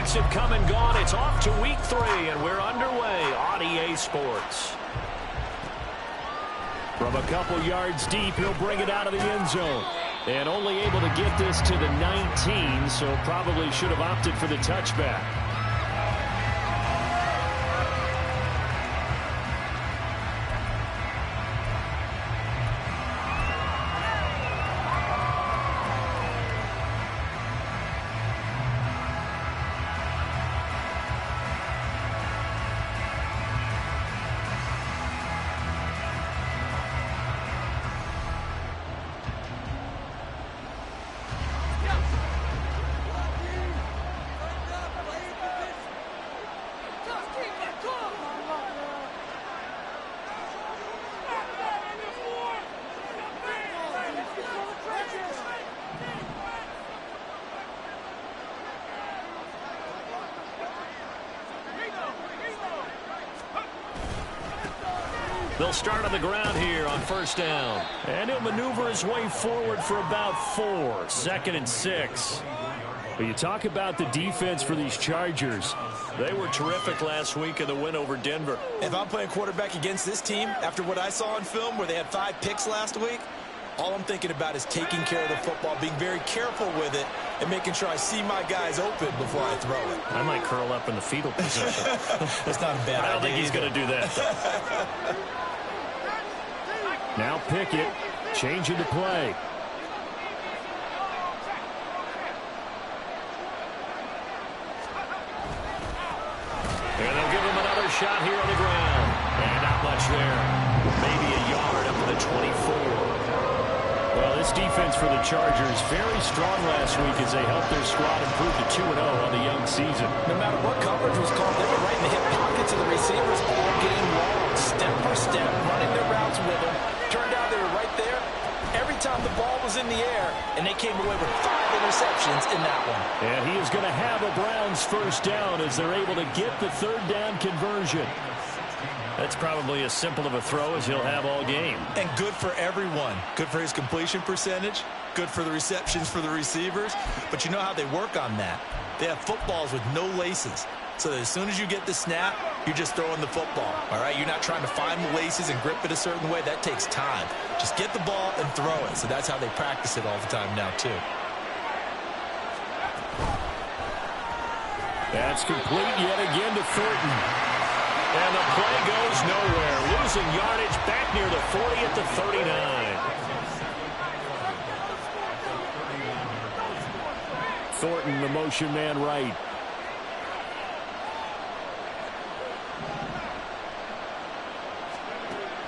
weeks have come and gone. It's off to week 3, and we're underway on EA Sports. From a couple yards deep, he'll bring it out of the end zone. And only able to get this to the 19, so probably should have opted for the touchback. They'll start on the ground here on first down. And he'll maneuver his way forward for about 4. 2nd and 6. But you talk about the defense for these Chargers. They were terrific last week in the win over Denver. If I'm playing quarterback against this team, after what I saw on film where they had 5 picks last week, all I'm thinking about is taking care of the football, being very careful with it, and making sure I see my guys open before I throw it. I might curl up in the fetal position. That's not a bad idea. I don't think he's going to do that. Now Pickett, changing to play. And they'll give him another shot here on the ground. And not much there. Maybe a yard up to the 24. Well, this defense for the Chargers, very strong last week as they helped their squad improve to 2-0 on the young season. No matter what coverage was called, they were right in the hip pockets of the receivers all game long, step for step, running their routes with them. Turned out they were right there every time the ball was in the air, and they came away with 5 interceptions in that one. And he is going to have a Browns first down as they're able to get the 3rd down conversion. That's probably as simple of a throw as he'll have all game. And good for everyone. Good for his completion percentage. Good for the receptions for the receivers. But you know how they work on that. They have footballs with no laces. So that as soon as you get the snap, you're just throwing the football. All right? You're not trying to find the laces and grip it a certain way. That takes time. Just get the ball and throw it. So that's how they practice it all the time now, too. That's complete yet again to Thornton. And the play goes nowhere. Losing yardage back near the 40 at the 39. Thornton, the motion man right.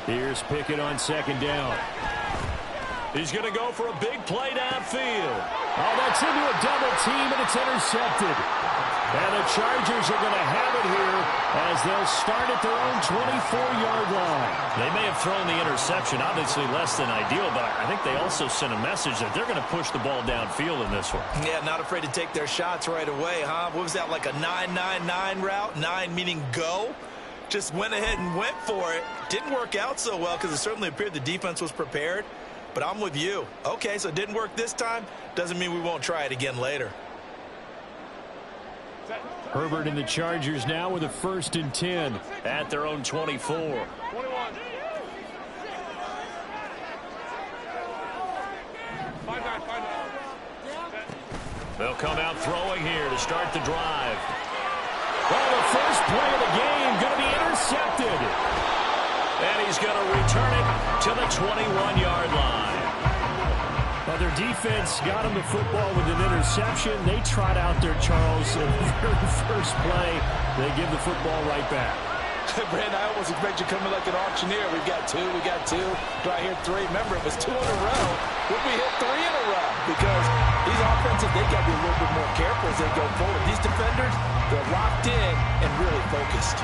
Here's Pickett on 2nd down. He's going to go for a big play downfield. Oh, that's into a double team, and it's intercepted. And the Chargers are going to have it here as they'll start at their own 24-yard line. They may have thrown the interception, obviously less than ideal, but I think they also sent a message that they're going to push the ball downfield in this one. Yeah, not afraid to take their shots right away, huh? What was that, like a 9-9-9 route? 9 meaning go? Just went ahead and went for it. Didn't work out so well because it certainly appeared the defense was prepared. But I'm with you. Okay, so it didn't work this time. Doesn't mean we won't try it again later. Herbert and the Chargers now with a 1st and 10 at their own 24. They'll come out throwing here to start the drive. Well, the first play of the game going to be intercepted. And he's going to return it to the 21-yard line. Now, their defense got him the football with an interception. They trot out there, Charles, in the very first play. They give the football right back. Brandon, I almost expect you coming like an auctioneer. We've got 2, we got 2. Do I hear 3? Remember, it was 2 in a row. Would we hit 3 in a row? Because these offenses, they got to be a little bit more careful as they go forward. These defenders, they're locked in and really focused.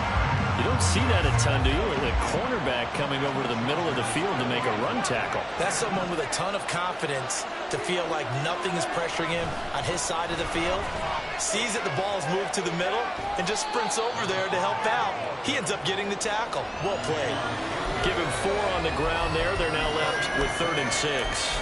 You don't see that a ton, do you? A cornerback coming over to the middle of the field to make a run tackle. That's someone with a ton of confidence to feel like nothing is pressuring him on his side of the field. Sees that the ball is moved to the middle and just sprints over there to help out. He ends up getting the tackle. Well played. Give him 4 on the ground there. They're now left with 3rd and 6.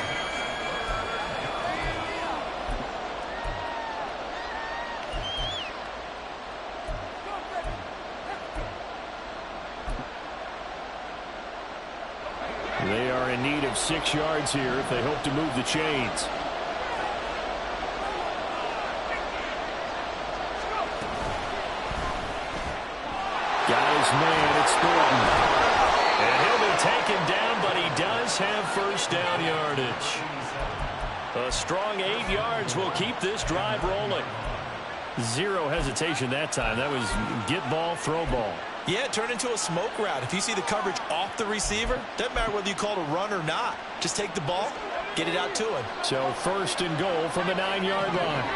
need of 6 yards here if they hope to move the chains. Got his man, it's Thornton. And he'll be taken down, but he does have first down yardage. A strong 8 yards will keep this drive rolling. Zero hesitation that time. That was get ball, throw ball. Yeah, it turned into a smoke route. If you see the coverage off the receiver, doesn't matter whether you call it a run or not. Just take the ball, get it out to him. So first and goal from the 9-yard line.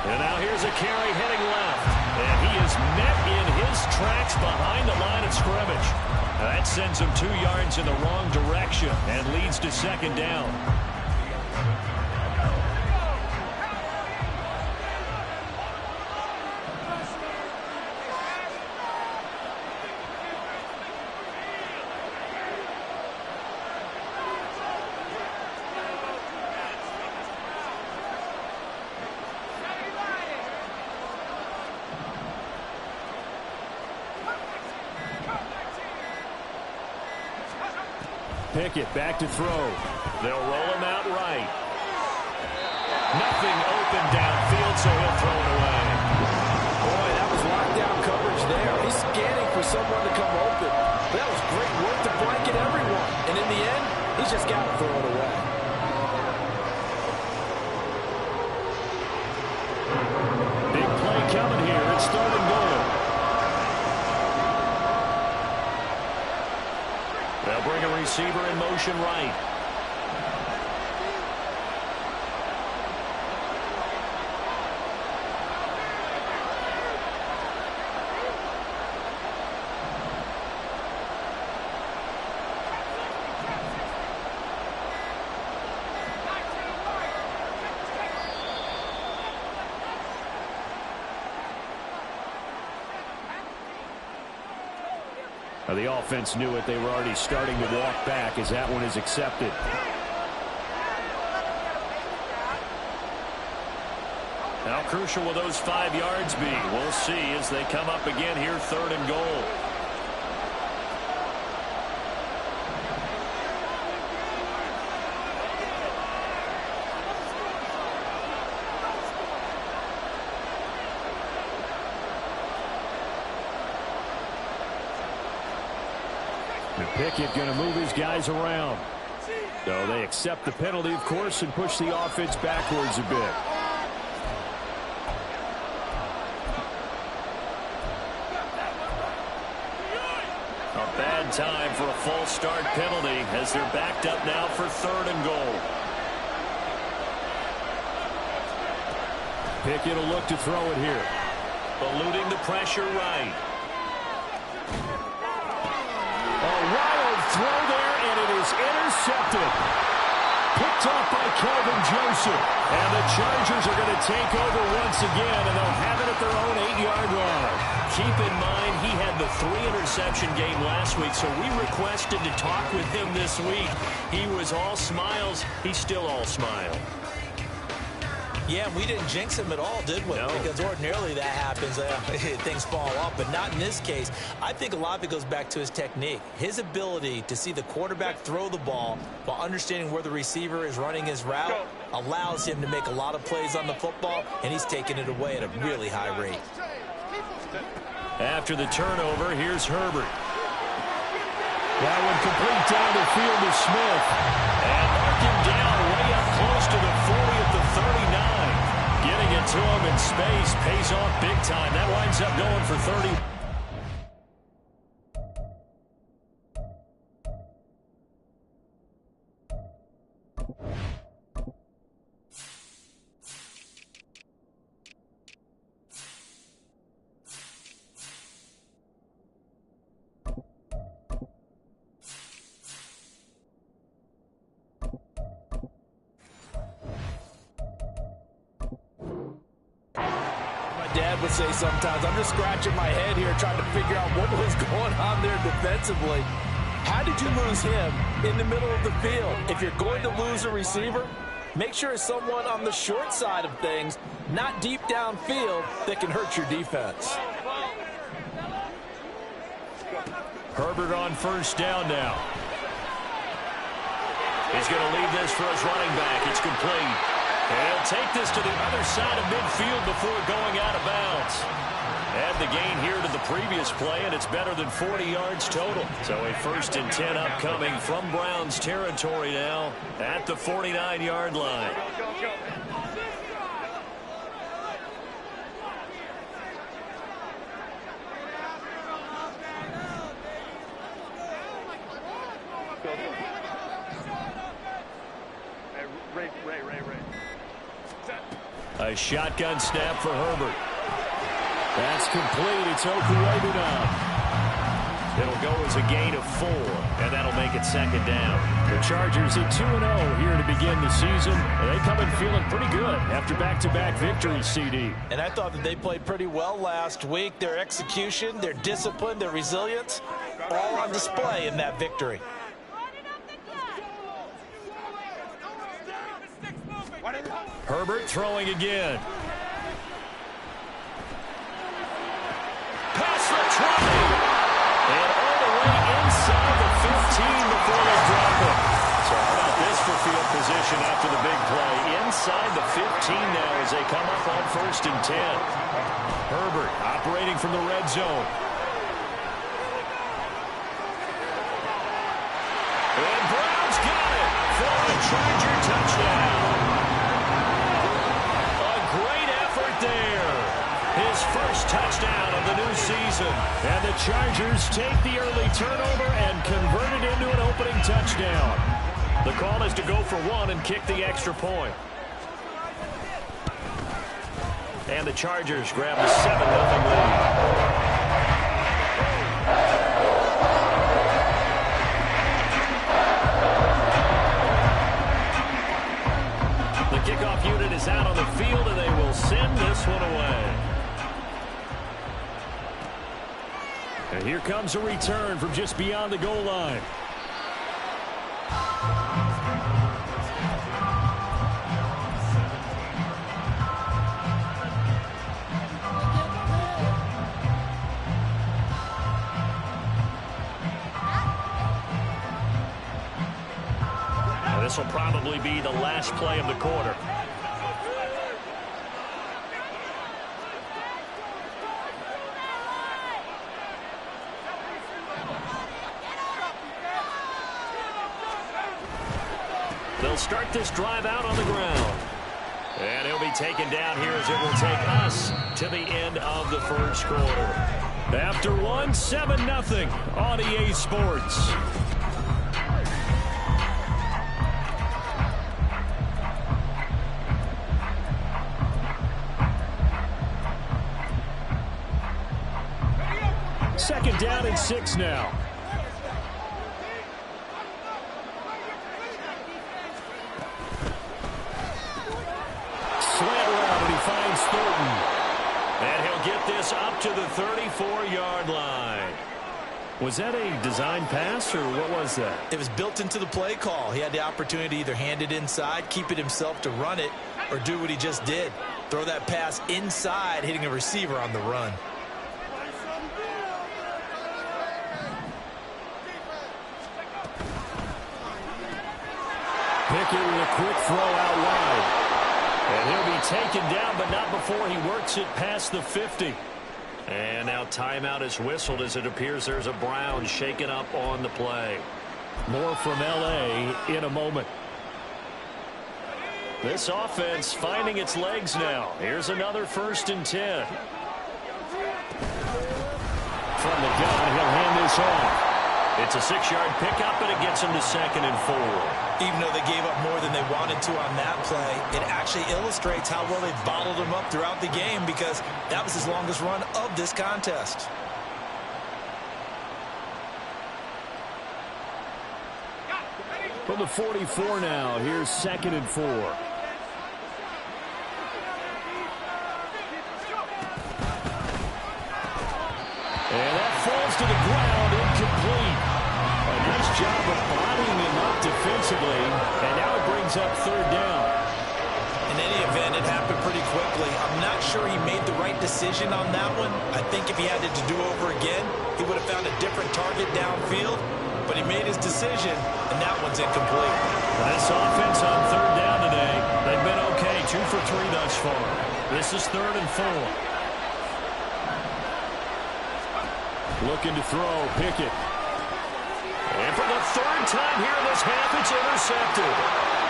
And now here's a carry heading left. And he is met in his tracks behind the line of scrimmage. That sends him 2 yards in the wrong direction and leads to second down. Pickett back to throw. They'll roll him out right. Nothing open downfield, so he'll throw it away. Boy, that was lockdown coverage there. He's scanning for someone to come open. That was great work to blanket everyone. And in the end, he's just got to throw it away. Big play coming here. It's third and goal. They'll bring a receiver in motion right. The offense knew it. They were already starting to walk back as that one is accepted. How crucial will those 5 yards be? We'll see as they come up again here, third and goal. Pickett going to move his guys around. So they accept the penalty, of course, and push the offense backwards a bit. A bad time for a false start penalty as they're backed up now for third and goal. Pickett will look to throw it here. Eluding the pressure right. Wild throw there, and it is intercepted. Picked off by Kelvin Joseph. And the Chargers are going to take over once again, and they'll have it at their own 8-yard line. Keep in mind, he had the 3-interception game last week, so we requested to talk with him this week. He was all smiles. He's still all smile. Yeah, we didn't jinx him at all, did we? No. Because ordinarily that happens, things fall off, but not in this case. I think a lot of it goes back to his technique. His ability to see the quarterback throw the ball while understanding where the receiver is running his route allows him to make a lot of plays on the football, and he's taking it away at a really high rate. After the turnover, here's Herbert. That one complete down the field to Smith. And mark him down way up close to the 40 at the 39. Getting it to him in space pays off big time. That winds up going for 30. Dad would say sometimes, I'm just scratching my head here trying to figure out what was going on there defensively. How did you lose him in the middle of the field? If you're going to lose a receiver, make sure it's someone on the short side of things, not deep downfield, that can hurt your defense. Herbert on first down now. He's going to leave this for his running back. It's complete. And he'll take this to the other side of midfield before going out of bounds. Add the gain here to the previous play, and it's better than 40 yards total. So a 1st and 10 upcoming from Browns territory now at the 49-yard line. A shotgun snap for Herbert. That's complete. It's Okuebu now. It'll go as a gain of 4, and that'll make it 2nd down. The Chargers at 2-0 here to begin the season. They come in feeling pretty good after back-to-back victories, CD. And I thought that they played pretty well last week. Their execution, their discipline, their resilience, all on display in that victory. Herbert throwing again. Past the 20. And all the way inside the 15 before they drop it. So how about this for field position after the big play? Inside the 15 now as they come up on 1st and 10. Herbert operating from the red zone. And Browns got it for a Charger touchdown. His first touchdown of the new season. And the Chargers take the early turnover and convert it into an opening touchdown. The call is to go for 1 and kick the extra point. And the Chargers grab the 7-0 lead. The kickoff unit is out on the field, and they will send this one away. And here comes a return from just beyond the goal line. Now, this will probably be the last play of the quarter. They'll start this drive out on the ground. And he'll be taken down here as it will take us to the end of the first quarter. After 1, 7-0 on EA Sports. Second down and 6 now. Slant around and he finds Thornton. And he'll get this up to the 34-yard line. Was that a design pass or what was that? It was built into the play call. He had the opportunity to either hand it inside, keep it himself to run it, or do what he just did. Throw that pass inside, hitting a receiver on the run. Pickett with a quick throw out wide. And he'll be taken down, but not before he works it past the 50. And now timeout is whistled as it appears there's a Brown shaken up on the play. More from L.A. in a moment. This offense finding its legs now. Here's another 1st and 10. From the gun, he'll hand this off. It's a 6-yard pickup, and it gets him to 2nd and 4. Even though they gave up more than they wanted to on that play, it actually illustrates how well they bottled him up throughout the game because that was his longest run of this contest. From the 44 now, here's 2nd and 4. And that falls to the ground, incomplete. A nice job of bodying him up defensively, and now it brings up 3rd down. And In any event, it happened pretty quickly. I'm not sure he made the right decision on that one. I think if he had it to do over again, he would have found a different target downfield. But he made his decision, and that one's incomplete. This offense on third down today, they've been okay, 2 for 3 thus far. This is 3rd and 4. Looking to throw, Pickett. And for the 3rd time here in this half, it's intercepted.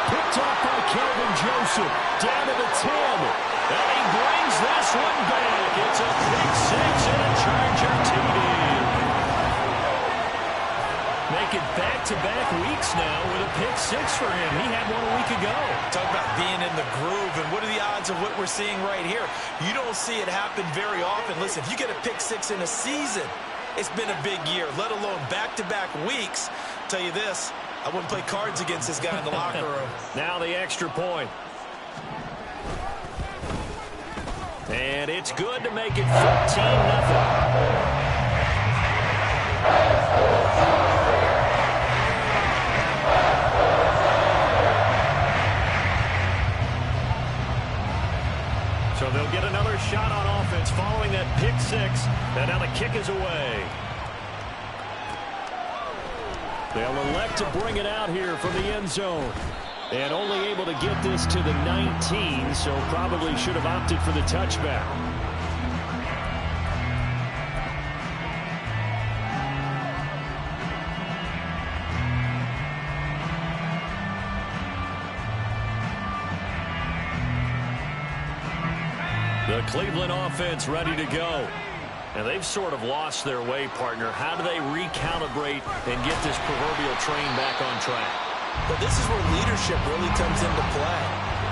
Picked off by Kelvin Joseph, down to the 10. And he brings this one back. It's a pick 6 and a Charger TD. Making back-to-back weeks now with a pick 6 for him. He had one a week ago. Talk about being in the groove, and what are the odds of what we're seeing right here? You don't see it happen very often. Listen, if you get a pick 6 in a season, it's been a big year, let alone back-to-back weeks. Tell you this, I wouldn't play cards against this guy in the locker room. Now the extra point. And it's good to make it 14-0. So they'll get another shot on offense following that pick 6. And now the kick is away. They'll elect to bring it out here from the end zone. And only able to get this to the 19, so probably should have opted for the touchback. The Cleveland offense ready to go. And they've sort of lost their way, partner. How do they recalibrate and get this proverbial train back on track? But this is where leadership really comes into play.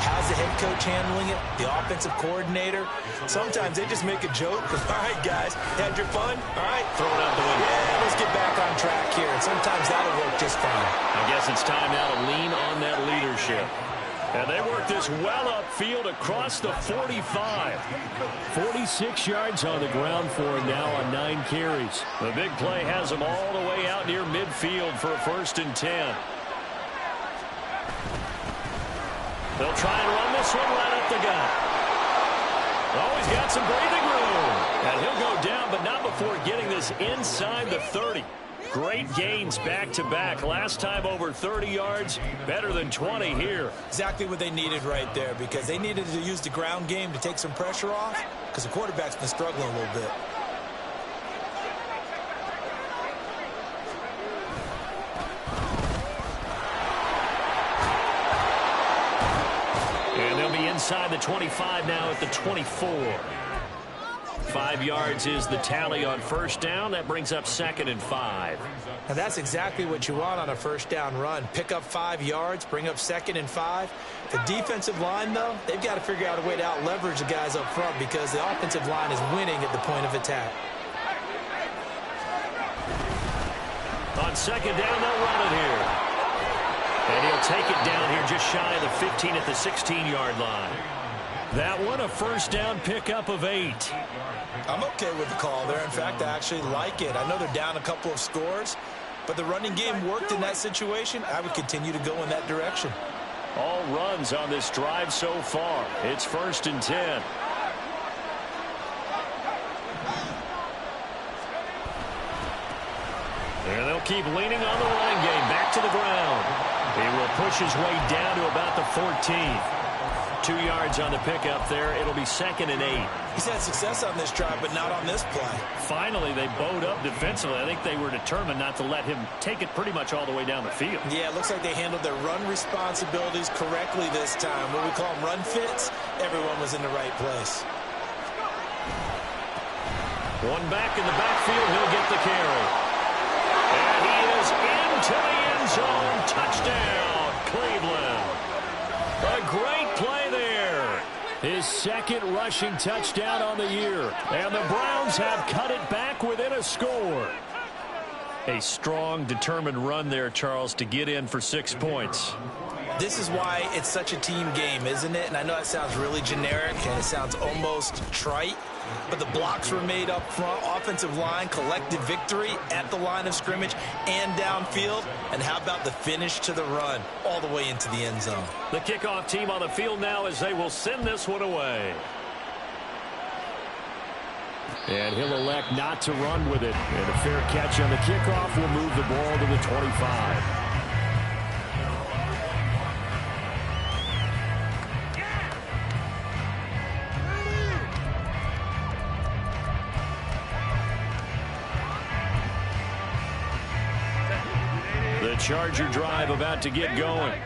How's the head coach handling it? The offensive coordinator? Sometimes they just make a joke. All right, guys, had your fun? All right, throw it out the window. Yeah, let's get back on track here. And sometimes that'll work just fine. I guess it's time now to lean on that leadership. And they work this well upfield across the 45. 46 yards on the ground for him now on 9 carries. The big play has him all the way out near midfield for a 1st and 10. They'll try and run this one right up the gut. Oh, he's got some breathing room. And he'll go down, but not before getting this inside the 30. Great gains back-to-back. Last time over 30 yards, better than 20 here. Exactly what they needed right there, because they needed to use the ground game to take some pressure off, because the quarterback's been struggling a little bit. And they'll be inside the 25 now at the 24. 5 yards is the tally on 1st down. That brings up 2nd and 5. And that's exactly what you want on a 1st down run. Pick up 5 yards, bring up 2nd and 5. The defensive line, though, they've got to figure out a way to out-leverage the guys up front because the offensive line is winning at the point of attack. On 2nd down, they'll run it here. And he'll take it down here just shy of the 15 at the 16-yard line. That one, a 1st down pickup of 8. I'm okay with the call there. In fact, I actually like it. I know they're down a couple of scores, but the running game worked in that situation. I would continue to go in that direction. All runs on this drive so far. It's 1st and 10. And they'll keep leaning on the running game. Back to the ground. He will push his way down to about the 14. 2 yards on the pickup there. It'll be 2nd and 8. He's had success on this drive, but not on this play. Finally, they bowed up defensively. I think they were determined not to let him take it pretty much all the way down the field. Yeah, it looks like they handled their run responsibilities correctly this time. What we call them run fits, everyone was in the right place. One back in the backfield. He'll get the carry. And he is into the end zone. Touchdown, Cleveland. A great play there. His 2nd rushing touchdown on the year. And the Browns have cut it back within a score. A strong, determined run there, Charles, to get in for 6 points. This is why it's such a team game, isn't it? And I know that sounds really generic and it sounds almost trite, but the blocks were made up front, offensive line, collective victory at the line of scrimmage and downfield. And how about the finish to the run all the way into the end zone? The kickoff team on the field now as they will send this one away. And he'll elect not to run with it. And a fair catch on the kickoff will move the ball to the 25. The Charger drive about to get going.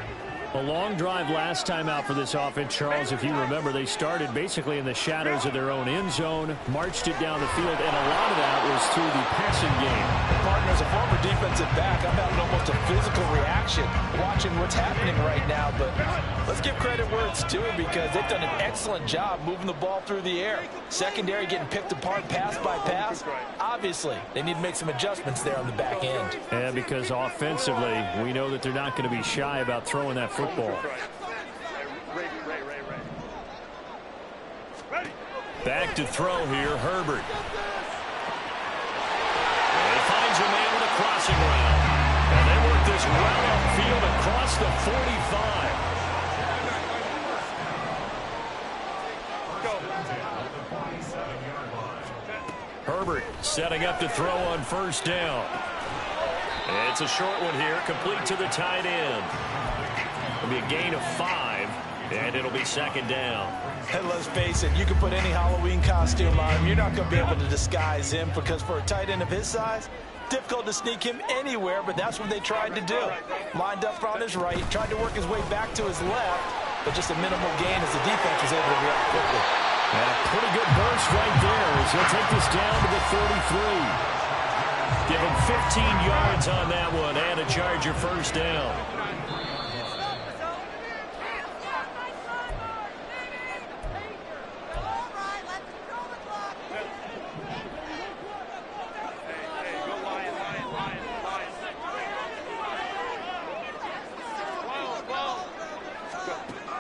A long drive last time out for this offense, Charles. If you remember, they started basically in the shadows of their own end zone, marched it down the field, and a lot of that was through the passing game. Partner, as a former defensive back, I'm having almost a physical reaction watching what's happening right now. But let's give credit where it's due because they've done an excellent job moving the ball through the air. Secondary getting picked apart pass by pass. Obviously, they need to make some adjustments there on the back end. And because offensively, we know that they're not going to be shy about throwing that football. Back to throw here, Herbert. And he finds a man with a crossing route. And they work this well upfield across the 45. Herbert setting up to throw on first down. It's a short one here, complete to the tight end. It'll be a gain of 5, and it'll be second down. And let's face it, you can put any Halloween costume on him. You're not going to be able to disguise him because for a tight end of his size, difficult to sneak him anywhere, but that's what they tried to do. Lined up on his right, tried to work his way back to his left, but just a minimal gain as the defense was able to react quickly. And a pretty good burst right there as he'll take this down to the 43. Give him 15 yards on that one and a Charger first down.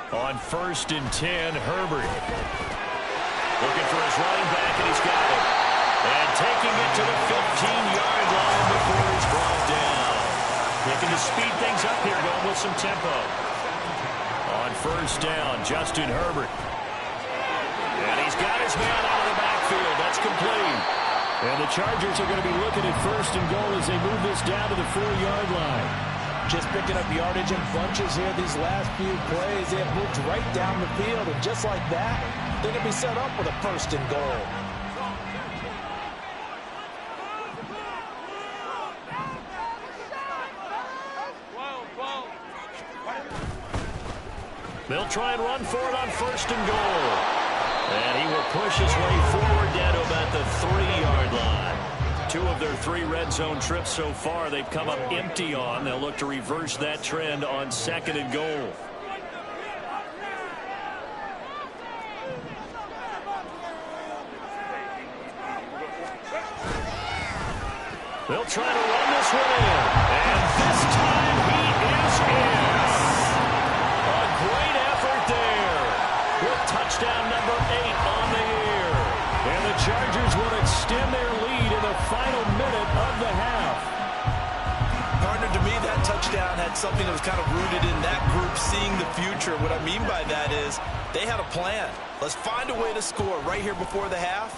On 1st and 10, Herbert. Looking for his running back, and he's got it. And taking it to the 15-yard line before he's brought down. Looking to speed things up here, going with some tempo. On 1st down, Justin Herbert. And he's got his man out of the backfield. That's complete. And the Chargers are going to be looking at 1st and goal as they move this down to the 4-yard line. Just picking up yardage in bunches here these last few plays. They have moved right down the field, and just like that, they're going to be set up with a 1st and goal. They'll try and run for it on 1st and goal. And he will push his way forward down to about the 3-yard line. 2 of their 3 red zone trips so far they've come up empty on. They'll look to reverse that trend on 2nd and goal. They'll try to run this one in. And this time he is in. A great effort there. With touchdown number 8 on the year. And the Chargers will extend their lead in the final minute of the half. Partner, to me, that touchdown had something that was kind of rooted in that group seeing the future. What I mean by that is they had a plan. Let's find a way to score right here before the half.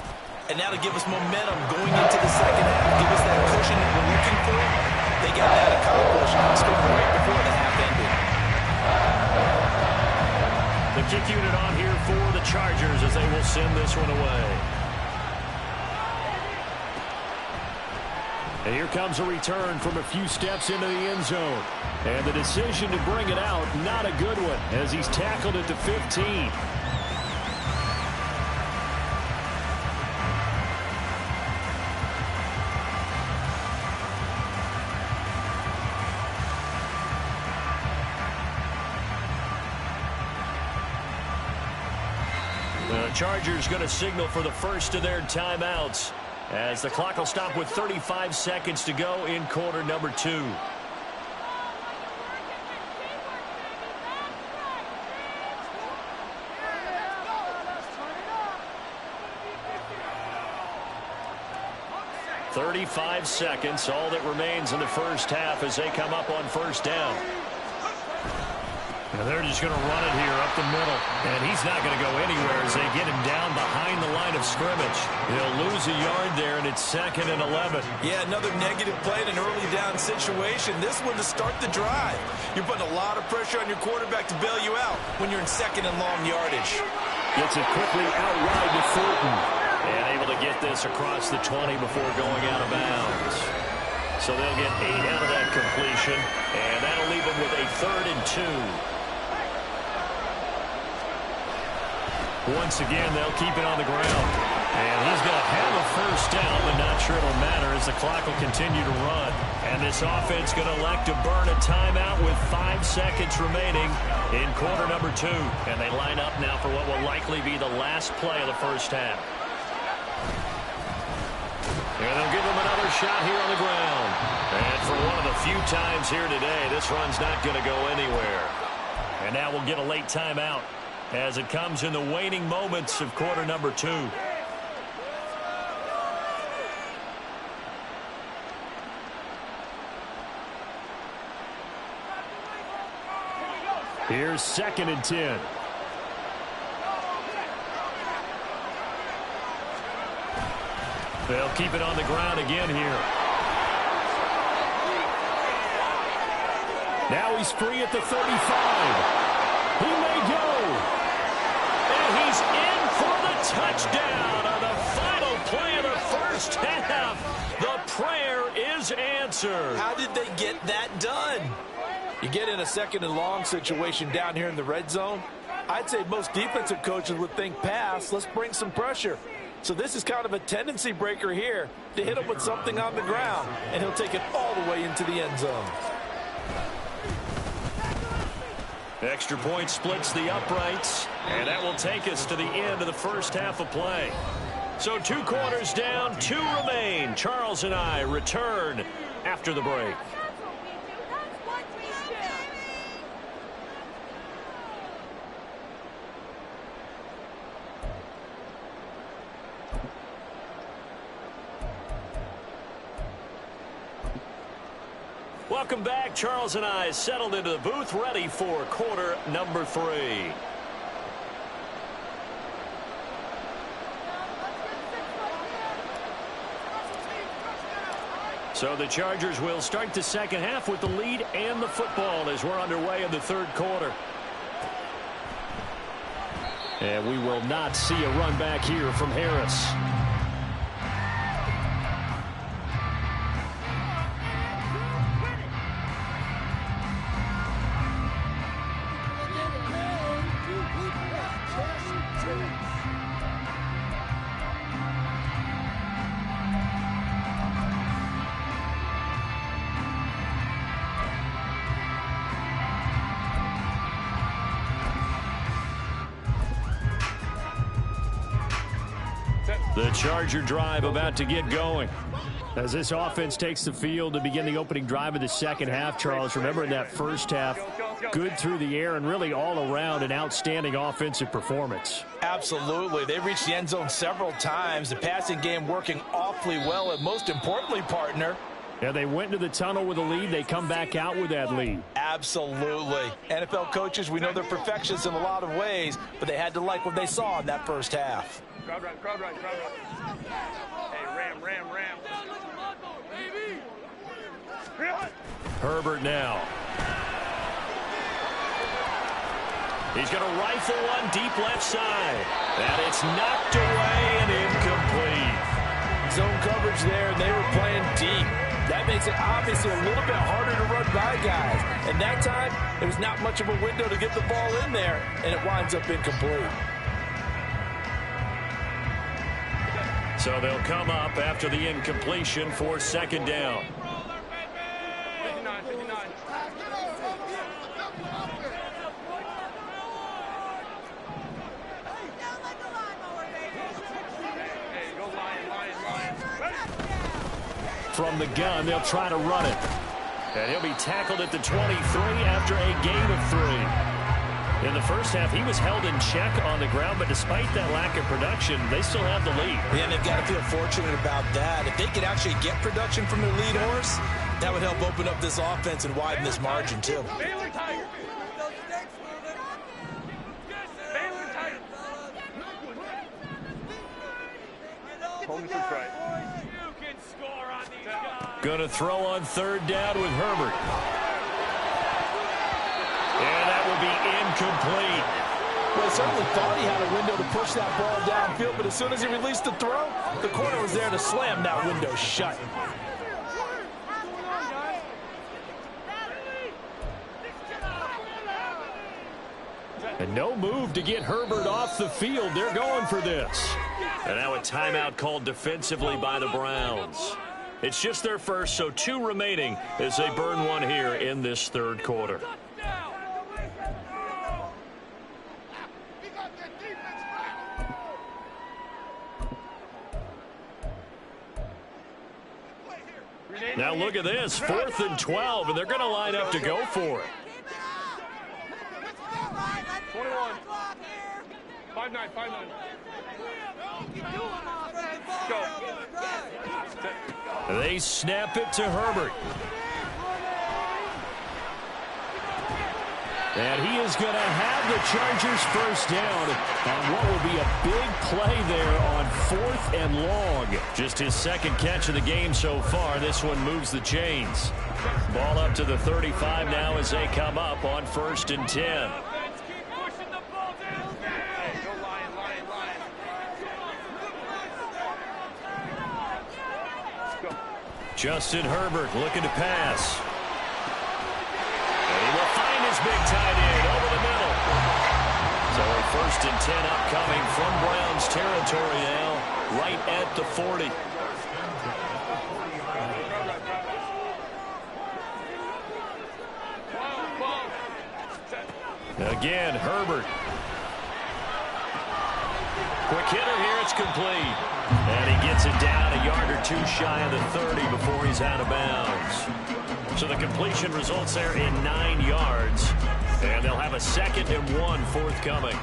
And now to give us momentum going into the second half, give us that cushion that we're looking for. They got that accomplished, scored right before the half ended. The kick unit on here for the Chargers as they will send this one away. And here comes a return from a few steps into the end zone. And the decision to bring it out, not a good one, as he's tackled at the 15. The Chargers going to signal for the first of their timeouts as the clock will stop with 35 seconds to go in quarter number 2. 35 seconds, all that remains in the first half as they come up on first down. And they're just going to run it here up the middle. And he's not going to go anywhere as they get him down behind the line of scrimmage. He'll lose a yard there, and it's 2nd and 11. Yeah, another negative play in an early down situation. This one to start the drive. You're putting a lot of pressure on your quarterback to bail you out when you're in 2nd and long yardage. Gets it quickly out wide to Fulton. And able to get this across the 20 before going out of bounds. So they'll get 8 out of that completion. And that'll leave them with a 3rd and 2. Once again, they'll keep it on the ground. And he's going to have a first down, but not sure it'll matter as the clock will continue to run. And this offense going to elect to burn a timeout with 5 seconds remaining in quarter number 2. And they line up now for what will likely be the last play of the first half. And they'll give him another shot here on the ground. And for one of the few times here today, this run's not going to go anywhere. And now we'll get a late timeout as it comes in the waning moments of quarter number 2. Here's 2nd and 10. They'll keep it on the ground again here. Now he's free at the 35. He may go. And he's in for the touchdown on the final play of the first half. The prayer is answered. How did they get that done? You get in a 2nd and long situation down here in the red zone. I'd say most defensive coaches would think pass. Let's bring some pressure. So this is kind of a tendency breaker here to hit him with something on the ground. And he'll take it all the way into the end zone. Extra point splits the uprights, and that will take us to the end of the first half of play. So 2 quarters down, 2 remain. Charles and I return after the break. Welcome back. Charles and I settled into the booth, ready for quarter number 3. So the Chargers will start the second half with the lead and the football as we're underway in the 3rd quarter. And we will not see a run back here from Harris. The Charger drive about to get going. As this offense takes the field to begin the opening drive of the second half, Charles, remember in that first half, good through the air and really all around an outstanding offensive performance. Absolutely. They reached the end zone several times. The passing game working awfully well, and most importantly, partner, yeah, they went into the tunnel with a lead. They come back out with that lead. Absolutely. NFL coaches, we know they're perfectionists in a lot of ways, but they had to like what they saw in that first half. Crowd right. Hey, ram. Herbert now. He's going to rifle one deep left side. And it's knocked away and incomplete. Zone coverage there, and they were playing deep. That makes it obviously a little bit harder to run by guys. And that time, there was not much of a window to get the ball in there, and it winds up incomplete. So they'll come up after the incompletion for second down. 59. Hey, go Lion. From the gun, they'll try to run it. And he'll be tackled at the 23 after a gain of 3. In the first half, he was held in check on the ground, but despite that lack of production, they still have the lead. Yeah, and they've got to feel fortunate about that. If they could actually get production from their lead horse, that would help open up this offense and widen this margin, too. Baylor Tiger. Baylor Tiger. Home to try. You can score on these guys. Going to throw on third down with Herbert. And that will be incomplete. Well, he certainly thought he had a window to push that ball downfield, but as soon as he released the throw, the corner was there to slam that window shut. And no move to get Herbert off the field. They're going for this. And now a timeout called defensively by the Browns. It's just their first, so 2 remaining as they burn one here in this third quarter. Now look at this, 4th and 12, and they're going to line up to go for it. 21. 5-9, 5-9. Go. They snap it to Herbert. And he is going to have the Chargers first down on what will be a big play there on 4th and long. Just his second catch of the game so far. This one moves the chains. Ball up to the 35 now as they come up on 1st and 10. Justin Herbert looking to pass. And he will find his big tight end over the middle. So a 1st and 10 upcoming from Browns territory now, right at the 40. Again, Herbert. Quick hitter here, it's complete. And he gets it down a yard or 2 shy of the 30 before he's out of bounds. So the completion results there in 9 yards. And they'll have a 2nd and 1 forthcoming.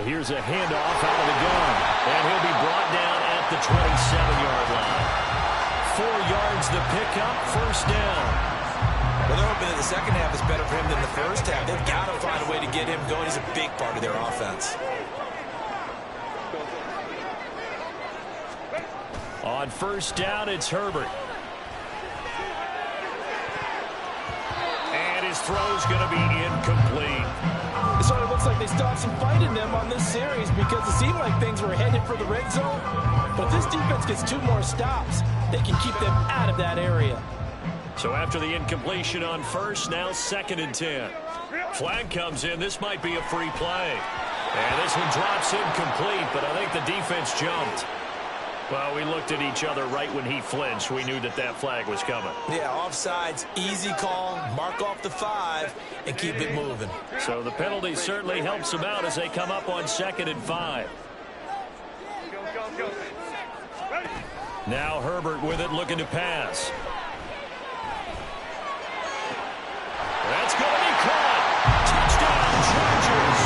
Here's a handoff out of the gun. And he'll be brought down at the 27-yard line. 4 yards the pickup, 1st down. Well, they're hoping that the second half is better for him than the first half. They've got to find a way to get him going. He's a big part of their offense. On 1st down, it's Herbert. And his throw's going to be incomplete. It sort of looks like they still have some fight in them on this series because it seemed like things were headed for the red zone. But if this defense gets 2 more stops, they can keep them out of that area. So after the incompletion on 1st, now 2nd and 10. Flag comes in. This might be a free play. And this one drops incomplete, but I think the defense jumped. Well, we looked at each other right when he flinched. We knew that that flag was coming. Yeah, offsides, easy call, mark off the 5, and keep it moving. So the penalty certainly helps them out as they come up on 2nd and 5. Go. Now Herbert with it, looking to pass. That's going to be caught. Touchdown, Chargers.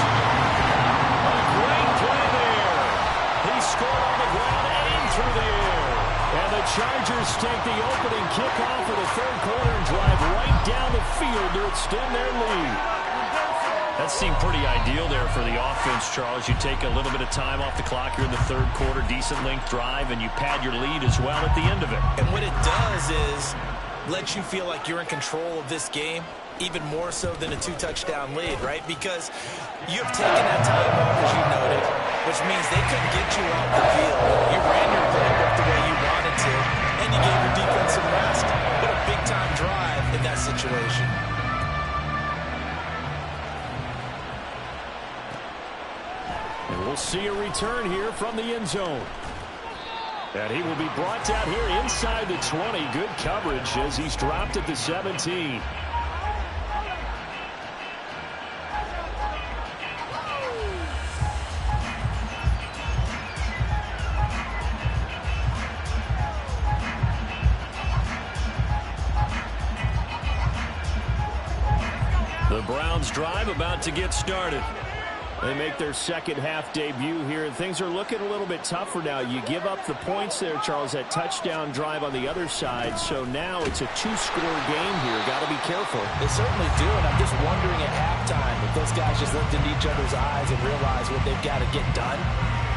A great play there. He scored on the ground and through the air. And the Chargers take the opening kickoff of the 3rd quarter and drive right down the field to extend their lead. That seemed pretty ideal there for the offense, Charles. You take a little bit of time off the clock here in the 3rd quarter, decent length drive, and you pad your lead as well at the end of it. And what it does is let you feel like you're in control of this game, even more so than a 2-touchdown lead, right? Because you have taken that time off, as you noted, which means they couldn't get you off the field. You ran your playbook the way you wanted to, and you gave your defense some rest. What a big-time drive in that situation. And we'll see a return here from the end zone. And he will be brought down here inside the 20. Good coverage as he's dropped at the 17. The Browns drive about to get started. They make their second half debut here, and things are looking a little bit tougher now. You give up the points there, Charles, that touchdown drive on the other side. So now it's a two-score game here. Got to be careful. They certainly do, and I'm just wondering at halftime if those guys just looked into each other's eyes and realize what they've got to get done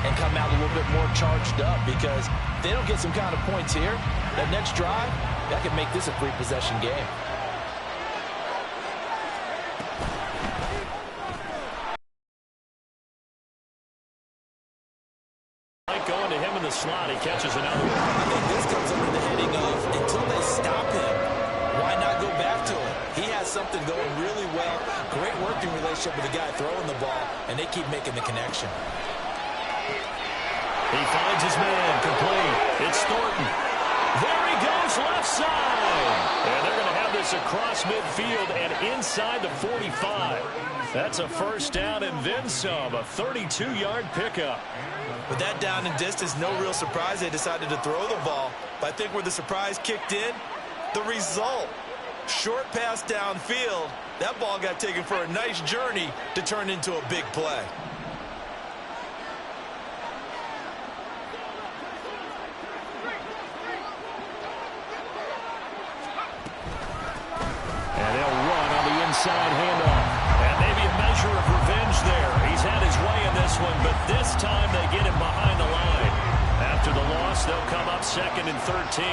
and come out a little bit more charged up, because if they don't get some kind of points here, that next drive, that could make this a three-possession game. Going to him in the slot, he catches another one. I think this comes under the heading of, until they stop him, why not go back to him? He has something going really well, great working relationship with the guy throwing the ball, and they keep making the connection. He finds his man, complete. It's Thornton. There he goes, left side. And they're going to have this across midfield and inside the 45. That's a first down and then some, a 32-yard pickup. With that down and distance, no real surprise they decided to throw the ball. But I think where the surprise kicked in, the result. Short pass downfield. That ball got taken for a nice journey to turn into a big play. And they'll run on the inside handoff. And maybe a measure of revenge there. He's had his way in this one, but this time they get him behind the line. After the loss, they'll come up 2nd and 13.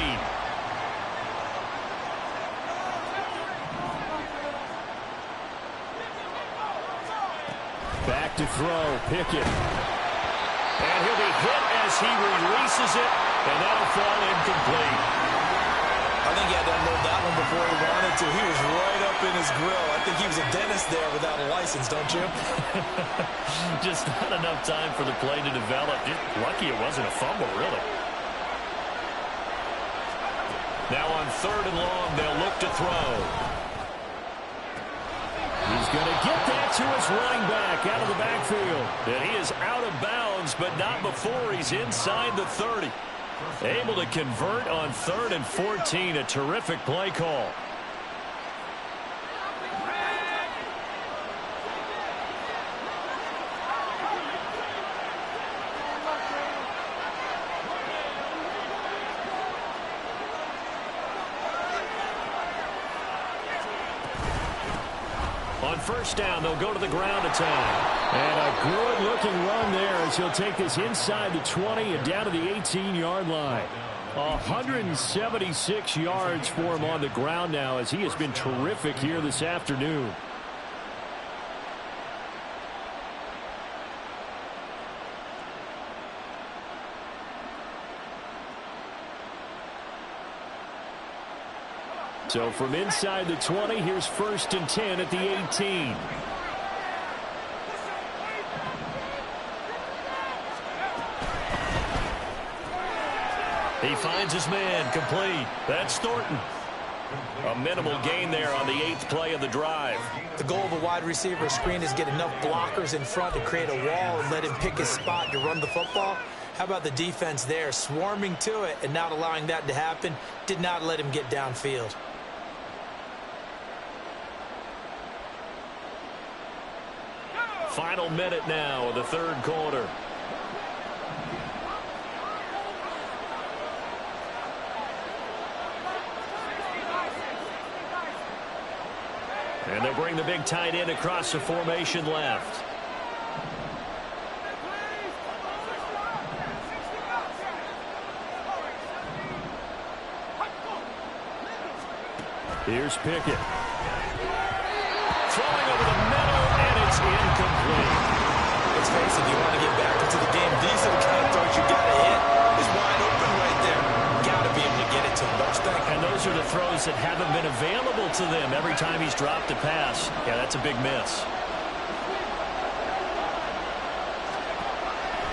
Back to throw, Pickett. And he'll be hit as he releases it, and that'll fall incomplete. I think he had to unload that one before he wanted to. He was right up in his grill. I think he was a dentist there without a license, don't you? Just not enough time for the play to develop. Lucky it wasn't a fumble, really. Now on 3rd and long, they'll look to throw. He's going to get that to his running back out of the backfield. And he is out of bounds, but not before he's inside the 30. Able to convert on 3rd and 14. A terrific play call. On 1st down, they'll go to the ground attack. And a good-looking run there as he'll take this inside the 20 and down to the 18-yard line. 176 yards for him on the ground now as he has been terrific here this afternoon. So from inside the 20, here's 1st and 10 at the 18. He finds his man, complete. That's Thornton. A minimal gain there on the 8th play of the drive. The goal of a wide receiver screen is get enough blockers in front to create a wall and let him pick his spot to run the football. How about the defense there, swarming to it and not allowing that to happen? Did not let him get downfield. Final minute now of the 3rd quarter. And they'll bring the big tight end across the formation left. Here's Pickett. Throwing over the middle, and it's incomplete. Let's face it, you want to get back into the game. These are the kind of throws you got to hit. It's wide open right there. Got to be able to get it to him, don't you think? And those are the throws that haven't been available to them every time he's dropped a pass. Yeah, that's a big miss.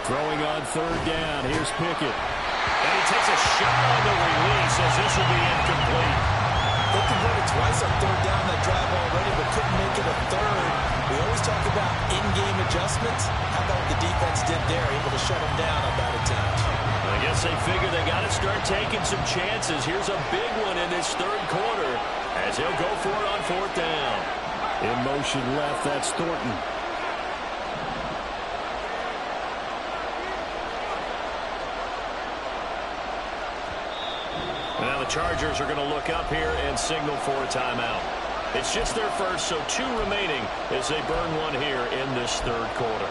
Throwing on 3rd down. Here's Pickett. And he takes a shot on the release as this will be incomplete. They converted twice on 3rd down that drive already, but couldn't make it a 3rd. We always talk about in-game adjustments. How about what the defense did there, able to shut them down on that attempt? I guess they figure they got to start taking some chances. Here's a big one in this 3rd quarter as he'll go for it on 4th down. In motion left, that's Thornton. Now the Chargers are going to look up here and signal for a timeout. It's just their first, so 2 remaining as they burn one here in this third quarter.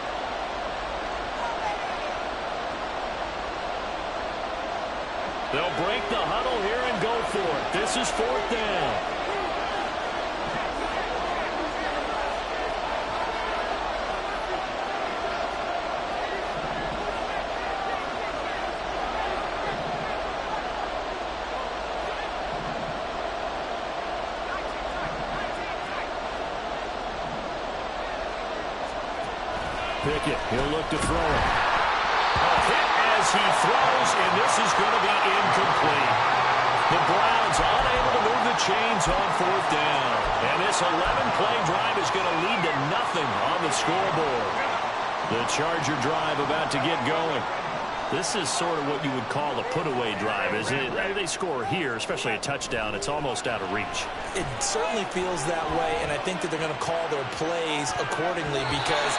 They'll break the huddle here and go for it. This is 4th down. Pickett, he'll look to throw it. A hit as he throws, and this is going to be incomplete. The Browns unable to move the chains on 4th down. And this 11-play drive is going to lead to nothing on the scoreboard. The Charger drive about to get going. This is sort of what you would call a put-away drive, isn't it? They score here, especially a touchdown. It's almost out of reach. It certainly feels that way, and I think that they're going to call their plays accordingly because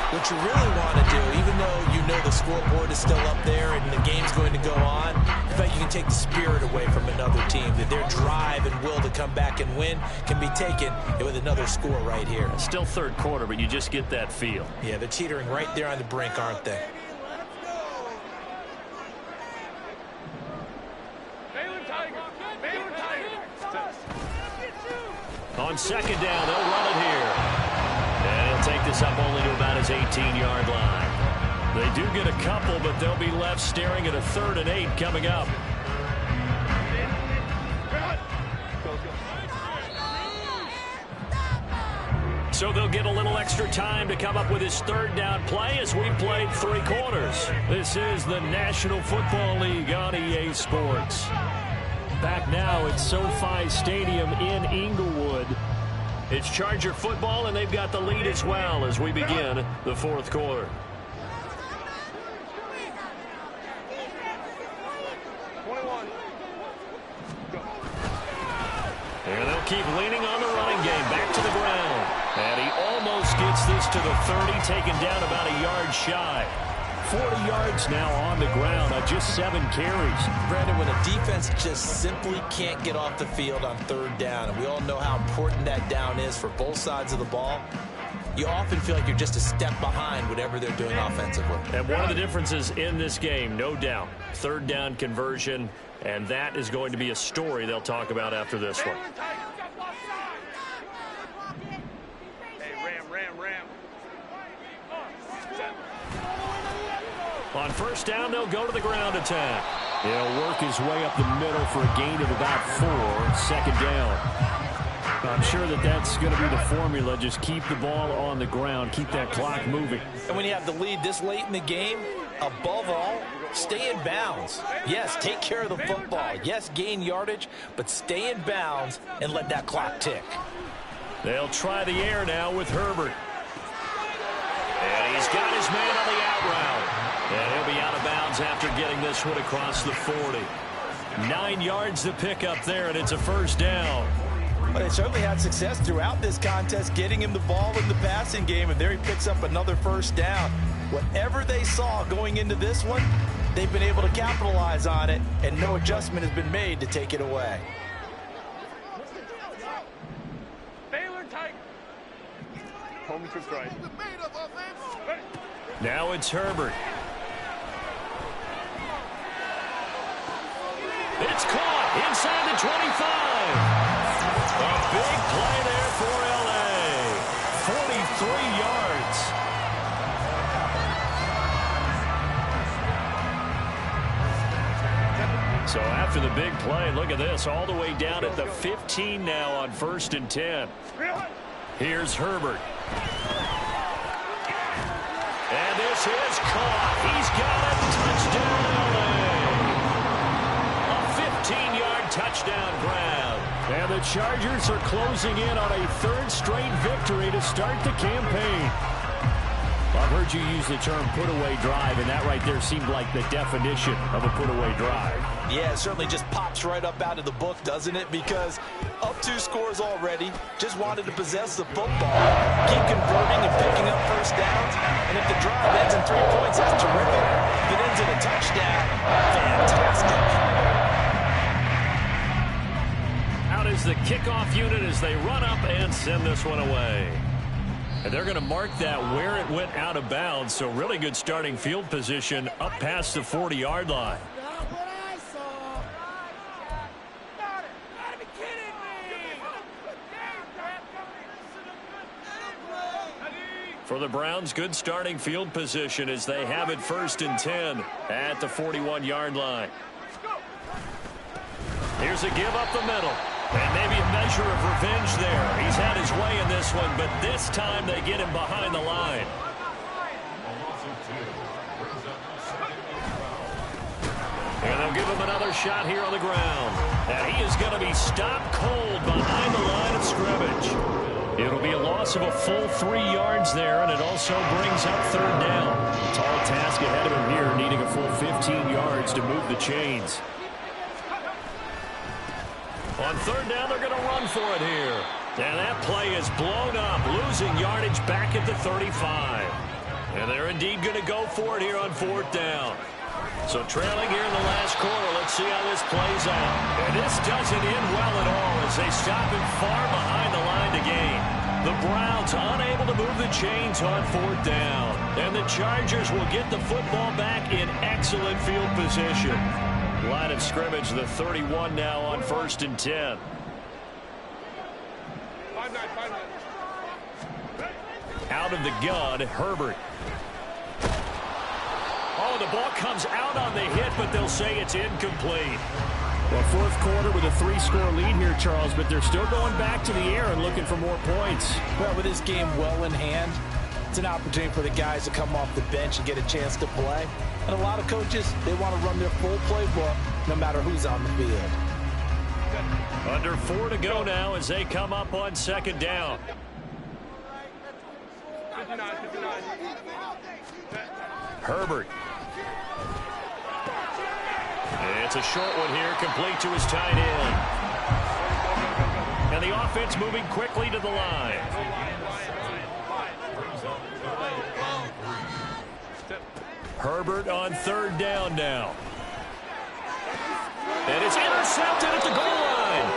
what you really want to do, even though you know the scoreboard is still up there and the game's going to go on, in fact, you can take the spirit away from another team. That their drive and will to come back and win can be taken with another score right here. Still third quarter, but you just get that feel. Yeah, they're teetering right there on the brink, aren't they? On 2nd down, they'll run it here. And he'll take this up only to about his 18-yard line. They do get a couple, but they'll be left staring at a 3rd and 8 coming up. So they'll get a little extra time to come up with his 3rd down play as we've played 3 quarters. This is the National Football League on EA Sports. Back now at SoFi Stadium in Inglewood. It's Charger football, and they've got the lead as well as we begin the 4th quarter. 21. Go. And they'll keep leaning on the running game. Back to the ground. And he almost gets this to the 30, taken down about a yard shy. 40 yards now on the ground on just 7 carries. Brandon, when a defense just simply can't get off the field on 3rd down, and we all know how important that down is for both sides of the ball, you often feel like you're just a step behind whatever they're doing offensively. And one of the differences in this game, no doubt, 3rd down conversion, and that is going to be a story they'll talk about after this one. Hey, ram. On 1st down, they'll go to the ground attack. He'll work his way up the middle for a gain of about 4. 2nd down. I'm sure that's going to be the formula. Just keep the ball on the ground. Keep that clock moving. And when you have the lead this late in the game, above all, stay in bounds. Yes, take care of the football. Yes, gain yardage, but stay in bounds and let that clock tick. They'll try the air now with Herbert. And he's got his man on the out route. And he'll be out of bounds after getting this one across the 40. 9 yards to pick up there, and it's a 1st down. Well, they certainly had success throughout this contest, getting him the ball in the passing game, and there he picks up another 1st down. Whatever they saw going into this one, they've been able to capitalize on it, and no adjustment has been made to take it away. Now it's Herbert. It's caught inside the 25. A big play there for L.A. 43 yards. So after the big play, look at this, all the way down at the 15 now on 1st and 10. Here's Herbert. And this is caught. He's got it. Touchdown, LA. A 15-yard touchdown grab. And the Chargers are closing in on a 3rd straight victory to start the campaign. I've heard you use the term put-away drive, and that right there seemed like the definition of a put-away drive. Yeah, it certainly just pops right up out of the book, doesn't it? Because up 2 scores scores already. Just wanted to possess the football, keep converting and picking up first downs. And if the drive ends in 3 points, that's terrific. If it ends in a touchdown, fantastic. Out is the kickoff unit as they run up and send this one away. And they're going to mark that where it went out of bounds. So really good starting field position up past the 40-yard line. For the Browns, good starting field position as they have it 1st and 10 at the 41-yard line. Here's a give up the middle. And maybe a measure of revenge there. He's had his way in this one, but this time they get him behind the line. And they'll give him another shot here on the ground. And he is going to be stopped cold behind the line of scrimmage. It'll be a loss of a full 3 yards there, and it also brings up 3rd down. Tall task ahead of him here, needing a full 15 yards to move the chains. On 3rd down, they're going to run for it here. And that play is blown up, losing yardage back at the 35. And they're indeed going to go for it here on 4th down. So trailing here in the last quarter, let's see how this plays out. And this doesn't end well at all as they stop him far behind the line to gain. The Browns unable to move the chains on 4th down. And the Chargers will get the football back in excellent field position. Line of scrimmage, the 31 now on 1st and 10. Out of the gun, Herbert. Oh, the ball comes out on the hit, but they'll say it's incomplete. Well, 4th quarter with a 3-score lead here, Charles, but they're still going back to the air and looking for more points. Well, with this game well in hand, it's an opportunity for the guys to come off the bench and get a chance to play. And a lot of coaches, they want to run their full playbook no matter who's on the field. Under 4 to go now as they come up on 2nd down. Herbert. It's a short one here, complete to his tight end. And the offense moving quickly to the line. Herbert on 3rd down now. And it's intercepted at the goal line.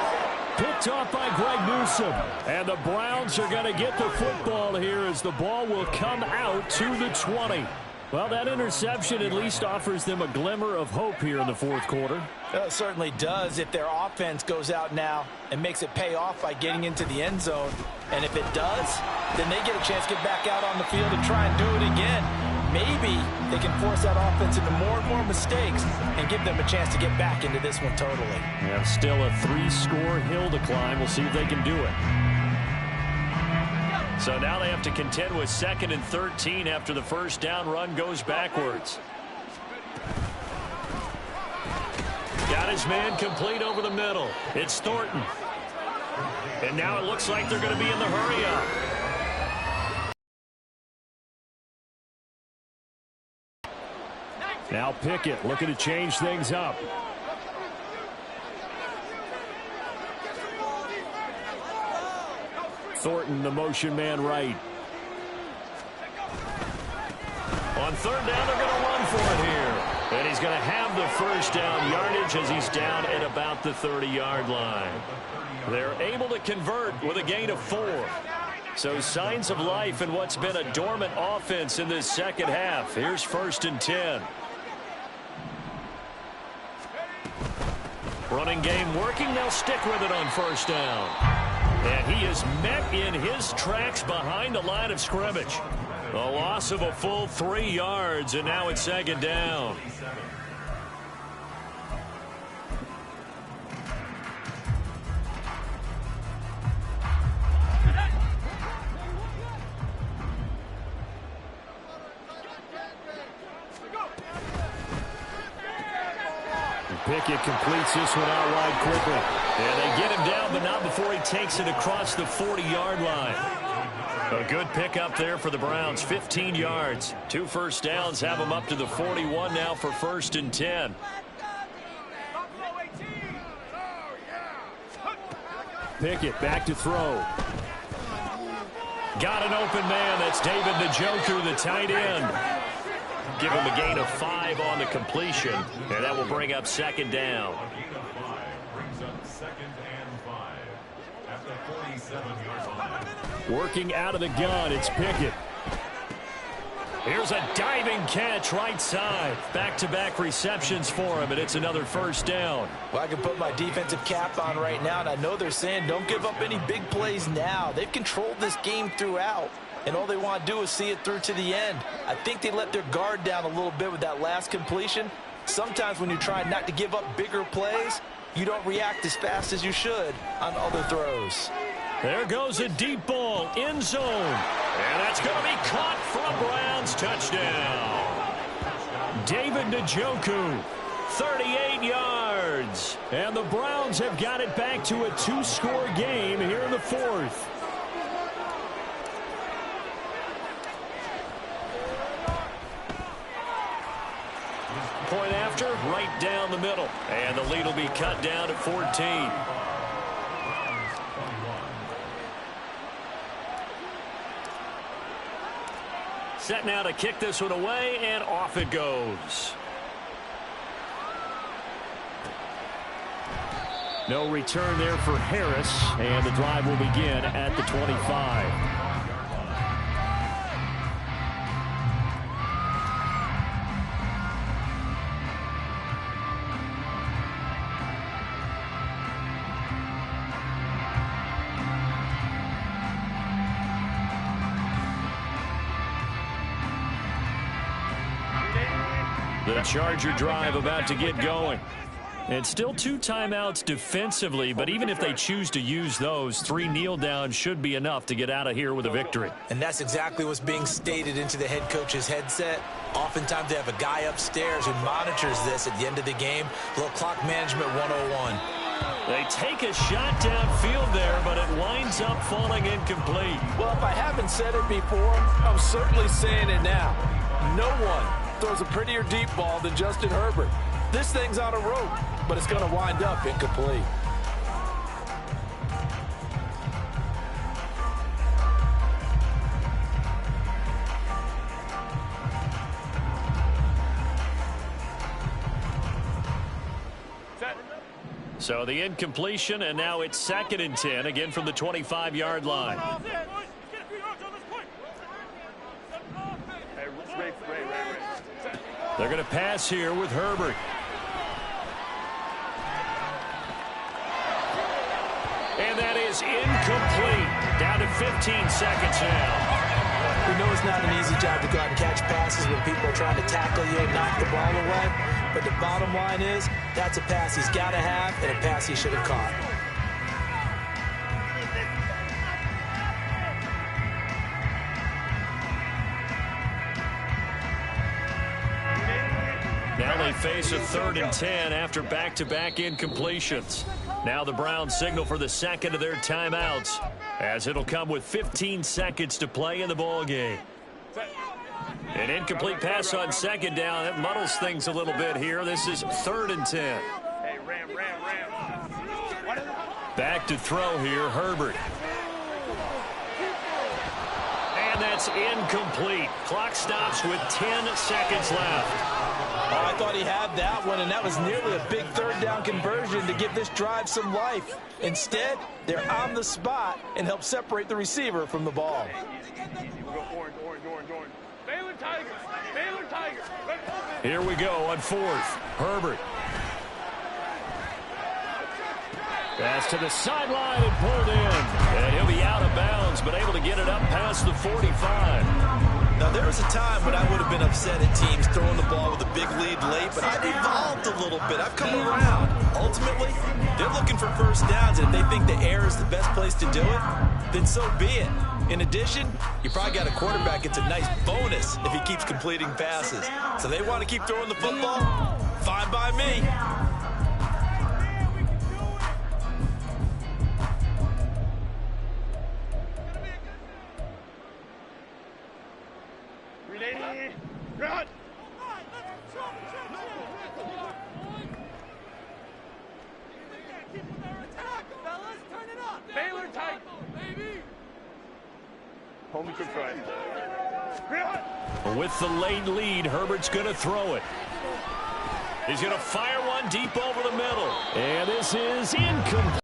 Picked off by Greg Newsome. And the Browns are going to get the football here as the ball will come out to the 20. Well, that interception at least offers them a glimmer of hope here in the 4th quarter. It certainly does if their offense goes out now and makes it pay off by getting into the end zone. And if it does, then they get a chance to get back out on the field and try and do it again. Maybe they can force that offense into more and more mistakes and give them a chance to get back into this one totally. Yeah, still a 3-score hill to climb. We'll see if they can do it. So now they have to contend with 2nd and 13 after the 1st down run goes backwards. Got his man complete over the middle. It's Thornton. And now it looks like they're going to be in the hurry-up. Now Pickett looking to change things up. Thornton, the motion man right. On 3rd down, they're going to run for it here. And he's going to have the 1st down yardage as he's down at about the 30-yard line. They're able to convert with a gain of 4. So signs of life in what's been a dormant offense in this 2nd half. Here's 1st and 10. Running game working. They'll stick with it on 1st down. And he is met in his tracks behind the line of scrimmage. A loss of a full 3 yards, and now it's 2nd down. Pickett completes this one out wide quickly. And they get him down, but not before he takes it across the 40-yard line. A good pickup there for the Browns, 15 yards. 2 first downs have them up to the 41 now for 1st and 10. Pickett back to throw. Got an open man. That's David Njoku, the tight end. Give him a gain of 5 on the completion, and that will bring up second down. Working out of the gun, it's Pickett. Here's a diving catch right side. Back-to-back receptions for him, and it's another first down. Well, I can put my defensive cap on right now, and I know they're saying don't give up any big plays now. They've controlled this game throughout, and all they want to do is see it through to the end. I think they let their guard down a little bit with that last completion. Sometimes when you try not to give up bigger plays, you don't react as fast as you should on other throws. There goes a deep ball, end zone. And that's going to be caught for a Browns touchdown. David Njoku, 38 yards. And the Browns have got it back to a 2-score game here in the fourth. Point after, right down the middle. And the lead will be cut down at 14. Set now to kick this one away, and off it goes. No return there for Harris, and the drive will begin at the 25. The Charger drive about to get going. And still 2 timeouts defensively, but even if they choose to use those, 3 kneel downs should be enough to get out of here with a victory. And that's exactly what's being stated into the head coach's headset. Oftentimes they have a guy upstairs who monitors this at the end of the game. A little clock management 101. They take a shot downfield there, but it winds up falling incomplete. Well, if I haven't said it before, I'm certainly saying it now. No one throws a prettier deep ball than Justin Herbert. This thing's on a rope, but it's going to wind up incomplete. So the incompletion, and now it's 2nd and 10, again from the 25-yard line. They're going to pass here with Herbert. And that is incomplete. Down to 15 seconds now. We know it's not an easy job to go out and catch passes when people are trying to tackle you and knock the ball away. But the bottom line is, that's a pass he's got to have and a pass he should have caught. Now they face a 3rd and 10 after back-to-back incompletions. Now the Browns signal for the second of their timeouts, as it'll come with 15 seconds to play in the ball game. An incomplete pass on 2nd down. That muddles things a little bit here. This is 3rd and 10. Back to throw here, Herbert. And that's incomplete. Clock stops with 10 seconds left. Oh, I thought he had that one, and that was nearly a big 3rd down conversion to give this drive some life. Instead, they're on the spot and help separate the receiver from the ball. Here we go on 4th. Herbert. Pass to the sideline and pulled in. And he'll be out of bounds, but able to get it up past the 45. Now, there was a time when I would have been upset at teams throwing the ball with a big lead late, but I've evolved a little bit. I've come around. Ultimately, they're looking for first downs, and if they think the air is the best place to do it, then so be it. In addition, you probably got a quarterback gets a nice bonus if he keeps completing passes. So they want to keep throwing the football? Fine by me. Run! WinorCry. With the late lead, Herbert's going to throw it. He's going to fire one deep over the middle. And this is incomplete.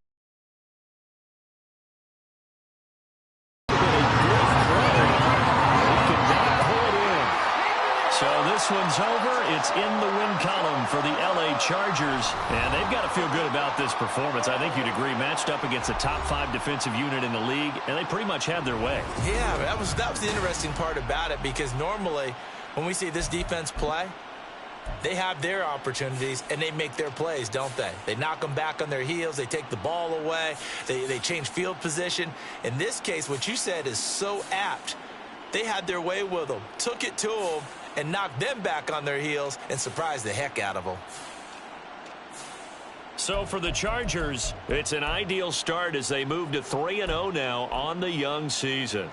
So this one's over. It's in the win column for the LA Chargers. And they've got to feel good about this performance. I think you'd agree, matched up against a top 5 defensive unit in the league, and they pretty much had their way. Yeah, that was the interesting part about it, because normally when we see this defense play, they have their opportunities and they make their plays, don't they? They knock them back on their heels. They take the ball away. They change field position. In this case, what you said is so apt. They had their way with them, took it to them, and knocked them back on their heels and surprised the heck out of them. So for the Chargers, it's an ideal start as they move to 3-0 now on the young season.